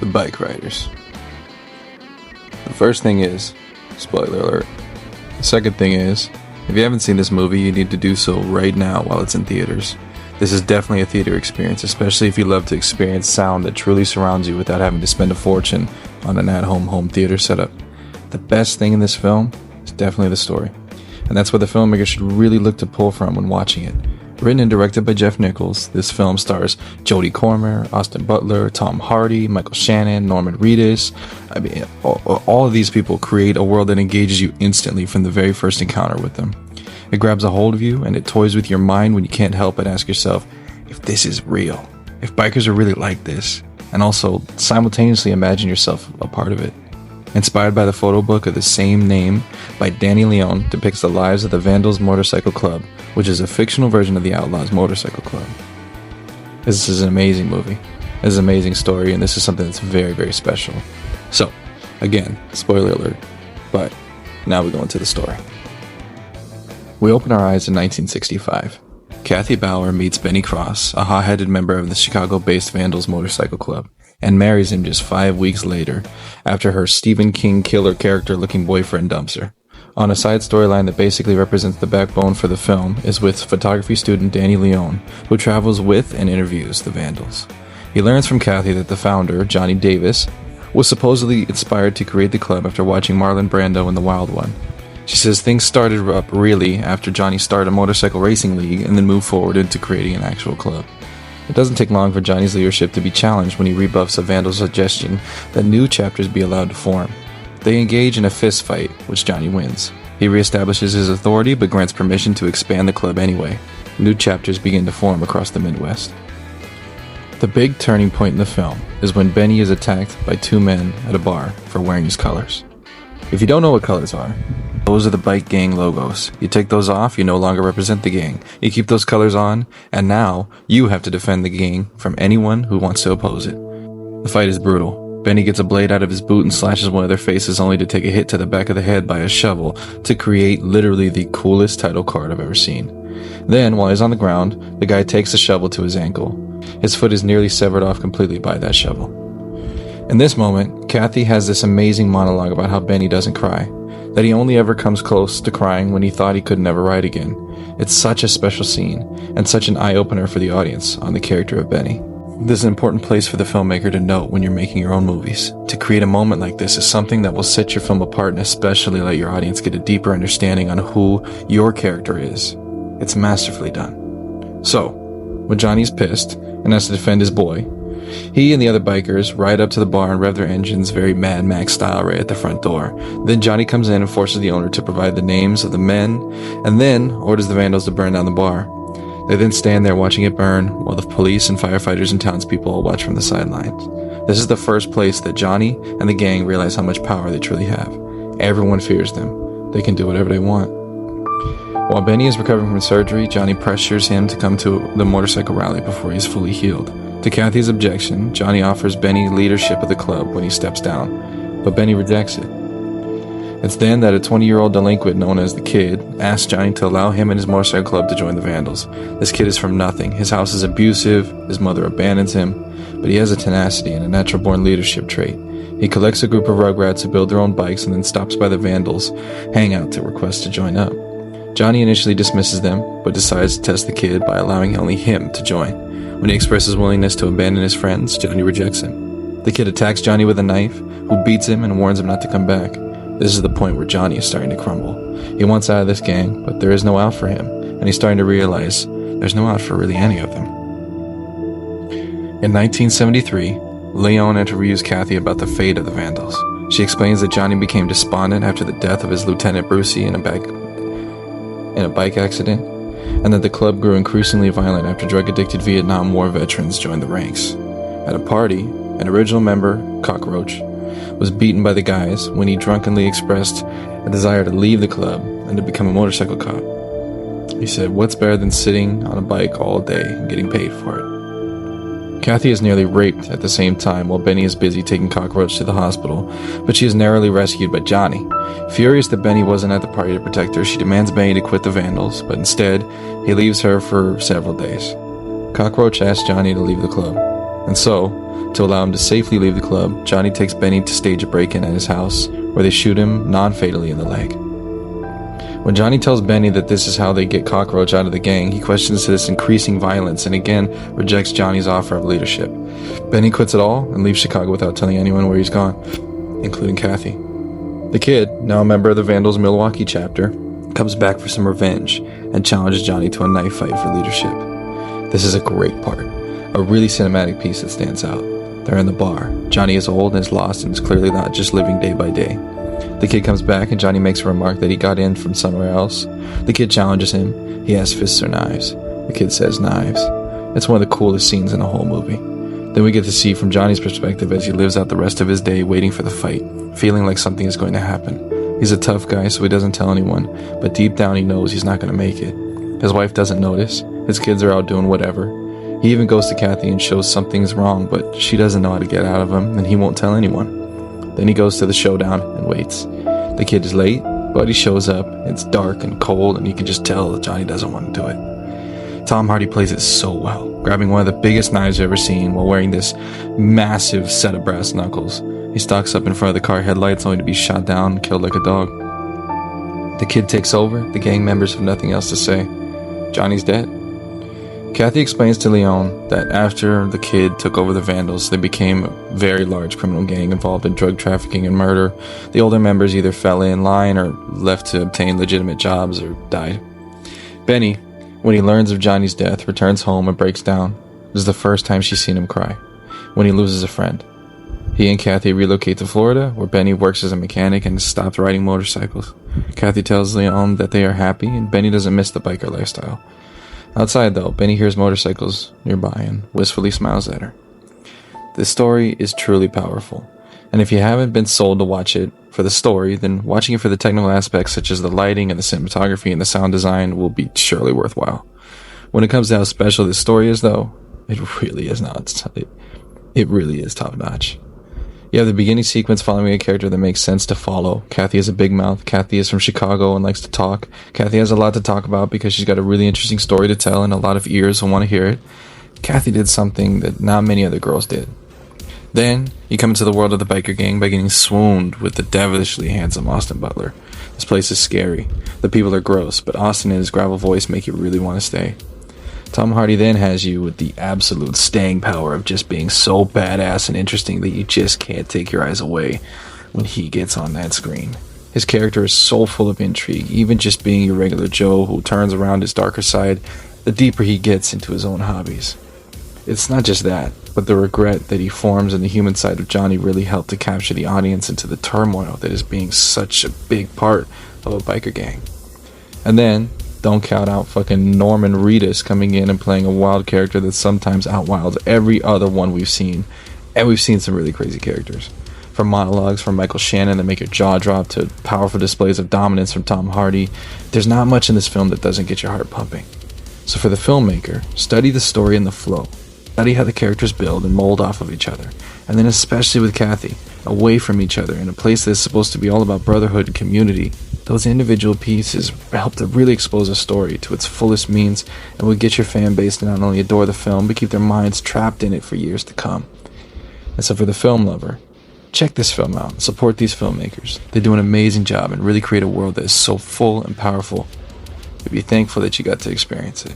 The Bikeriders. The first thing is, spoiler alert. The second thing is, if you haven't seen this movie, you need to do so right now while it's in theaters. This is definitely a theater experience, especially if you love to experience sound that truly surrounds you without having to spend a fortune on an at-home home theater setup. The best thing in this film is definitely the story, and that's what the filmmaker should really look to pull from when watching it. Written and directed by Jeff Nichols, this film stars Jodie Comer, Austin Butler, Tom Hardy, Michael Shannon, Norman Reedus. I mean, all of these people create a world that engages you instantly from the very first encounter with them. It grabs a hold of you and it toys with your mind when you can't help but ask yourself if this is real, if bikers are really like this, and also simultaneously imagine yourself a part of it. Inspired by the photo book of the same name by Danny Leone, depicts the lives of the Vandals Motorcycle Club, which is a fictional version of the Outlaws Motorcycle Club. This is an amazing movie. This is an amazing story, and this is something that's very, very special. So, again, spoiler alert, but now we go into the story. We open our eyes in 1965. Kathy Bauer meets Benny Cross, a hot-headed member of the Chicago-based Vandals Motorcycle Club, and marries him just 5 weeks later, after her Stephen King killer character-looking boyfriend dumps her. On a side storyline that basically represents the backbone for the film is with photography student Danny Leone, who travels with and interviews the Vandals. He learns from Kathy that the founder, Johnny Davis, was supposedly inspired to create the club after watching Marlon Brando in The Wild One. She says things started up really after Johnny started a motorcycle racing league and then moved forward into creating an actual club. It doesn't take long for Johnny's leadership to be challenged when he rebuffs a Vandal's suggestion that new chapters be allowed to form. They engage in a fist fight, which Johnny wins. He reestablishes his authority but grants permission to expand the club anyway. New chapters begin to form across the Midwest. The big turning point in the film is when Benny is attacked by two men at a bar for wearing his colors. If you don't know what colors are, those are the bike gang logos. You take those off, you no longer represent the gang. You keep those colors on, and now you have to defend the gang from anyone who wants to oppose it. The fight is brutal. Benny gets a blade out of his boot and slashes one of their faces only to take a hit to the back of the head by a shovel to create literally the coolest title card I've ever seen. Then, while he's on the ground, the guy takes the shovel to his ankle. His foot is nearly severed off completely by that shovel. In this moment, Kathy has this amazing monologue about how Benny doesn't cry, that he only ever comes close to crying when he thought he could never ride again. It's such a special scene, and such an eye-opener for the audience on the character of Benny. This is an important place for the filmmaker to note when you're making your own movies. To create a moment like this is something that will set your film apart and especially let your audience get a deeper understanding on who your character is. It's masterfully done. So, when Johnny's pissed and has to defend his boy, he and the other bikers ride up to the bar and rev their engines very Mad Max style right at the front door. Then Johnny comes in and forces the owner to provide the names of the men, and then orders the Vandals to burn down the bar. They then stand there watching it burn, while the police and firefighters and townspeople all watch from the sidelines. This is the first place that Johnny and the gang realize how much power they truly have. Everyone fears them. They can do whatever they want. While Benny is recovering from surgery, Johnny pressures him to come to the motorcycle rally before he's fully healed. To Kathy's objection, Johnny offers Benny leadership of the club when he steps down, but Benny rejects it. It's then that a 20-year-old delinquent known as the Kid asks Johnny to allow him and his motorcycle club to join the Vandals. This kid is from nothing. His house is abusive, his mother abandons him, but he has a tenacity and a natural-born leadership trait. He collects a group of rugrats who build their own bikes and then stops by the Vandals' hangout to request to join up. Johnny initially dismisses them, but decides to test the kid by allowing only him to join. When he expresses willingness to abandon his friends, Johnny rejects him. The kid attacks Johnny with a knife, who beats him and warns him not to come back. This is the point where Johnny is starting to crumble. He wants out of this gang, but there is no out for him, and he's starting to realize there's no out for really any of them. In 1973, Leone interviews Kathy about the fate of the Vandals. She explains that Johnny became despondent after the death of his Lieutenant Brucey in a bike accident, and that the club grew increasingly violent after drug-addicted Vietnam War veterans joined the ranks. At a party, an original member, Cockroach, was beaten by the guys when he drunkenly expressed a desire to leave the club and to become a motorcycle cop. He said, "What's better than sitting on a bike all day and getting paid for it?" Kathy is nearly raped at the same time while Benny is busy taking Cockroach to the hospital, but she is narrowly rescued by Johnny. Furious that Benny wasn't at the party to protect her, she demands Benny to quit the Vandals, but instead, he leaves her for several days. Cockroach asks Johnny to leave the club, and so, To allow him to safely leave the club, Johnny takes Benny to stage a break-in at his house, where they shoot him non-fatally in the leg. When Johnny tells Benny that this is how they get Cockroach out of the gang, he questions this increasing violence and again rejects Johnny's offer of leadership. Benny quits it all and leaves Chicago without telling anyone where he's gone, including Kathy. The kid, now a member of the Vandals Milwaukee chapter, comes back for some revenge and challenges Johnny to a knife fight for leadership. This is a great part, a really cinematic piece that stands out. They're in the bar. Johnny is old and is lost and is clearly not just living day by day. The kid comes back and Johnny makes a remark that he got in from somewhere else. The kid challenges him. He asks fists or knives. The kid says knives. It's one of the coolest scenes in the whole movie. Then we get to see from Johnny's perspective as he lives out the rest of his day waiting for the fight, feeling like something is going to happen. He's a tough guy, so he doesn't tell anyone, but deep down he knows he's not going to make it. His wife doesn't notice. His kids are out doing whatever. He even goes to Kathy and shows something's wrong, but she doesn't know how to get out of him, and he won't tell anyone. Then he goes to the showdown and waits. The kid is late, but he shows up. It's dark and cold, and you can just tell that Johnny doesn't want to do it. Tom Hardy plays it so well, grabbing one of the biggest knives I've ever seen while wearing this massive set of brass knuckles. He stalks up in front of the car headlights only to be shot down and killed like a dog. The kid takes over. The gang members have nothing else to say. Johnny's dead. Kathy explains to Leon that after the kid took over the Vandals, they became a very large criminal gang involved in drug trafficking and murder. The older members either fell in line or left to obtain legitimate jobs or died. Benny, when he learns of Johnny's death, returns home and breaks down. This is the first time she's seen him cry, when he loses a friend. He and Kathy relocate to Florida, where Benny works as a mechanic and has stopped riding motorcycles. Kathy tells Leon that they are happy, and Benny doesn't miss the biker lifestyle. Outside, though, Benny hears motorcycles nearby and wistfully smiles at her. This story is truly powerful, and if you haven't been sold to watch it for the story, then watching it for the technical aspects such as the lighting and the cinematography and the sound design will be surely worthwhile. When it comes to how special this story is, though, it really is not. It really is top-notch. You have the beginning sequence following a character that makes sense to follow. Kathy has a big mouth. Kathy is from Chicago and likes to talk. Kathy has a lot to talk about because she's got a really interesting story to tell and a lot of ears will want to hear it. Kathy did something that not many other girls did. Then, you come into the world of the biker gang by getting swooned with the devilishly handsome Austin Butler. This place is scary. The people are gross, but Austin and his gravel voice make you really want to stay. Tom Hardy then has you with the absolute staying power of just being so badass and interesting that you just can't take your eyes away when he gets on that screen. His character is so full of intrigue, even just being your regular Joe who turns around his darker side, the deeper he gets into his own hobbies. It's not just that, but the regret that he forms in the human side of Johnny really helped to capture the audience into the turmoil that is being such a big part of a biker gang. And then, don't count out fucking Norman Reedus coming in and playing a wild character that sometimes outwilds every other one we've seen. And we've seen some really crazy characters. From monologues from Michael Shannon that make your jaw drop to powerful displays of dominance from Tom Hardy, there's not much in this film that doesn't get your heart pumping. So for the filmmaker, study the story and the flow. Study how the characters build and mold off of each other. And then especially with Kathy, away from each other in a place that's supposed to be all about brotherhood and community, those individual pieces help to really expose a story to its fullest means and will get your fan base to not only adore the film, but keep their minds trapped in it for years to come. And so for the film lover, check this film out and support these filmmakers. They do an amazing job and really create a world that is so full and powerful. You'll be thankful that you got to experience it.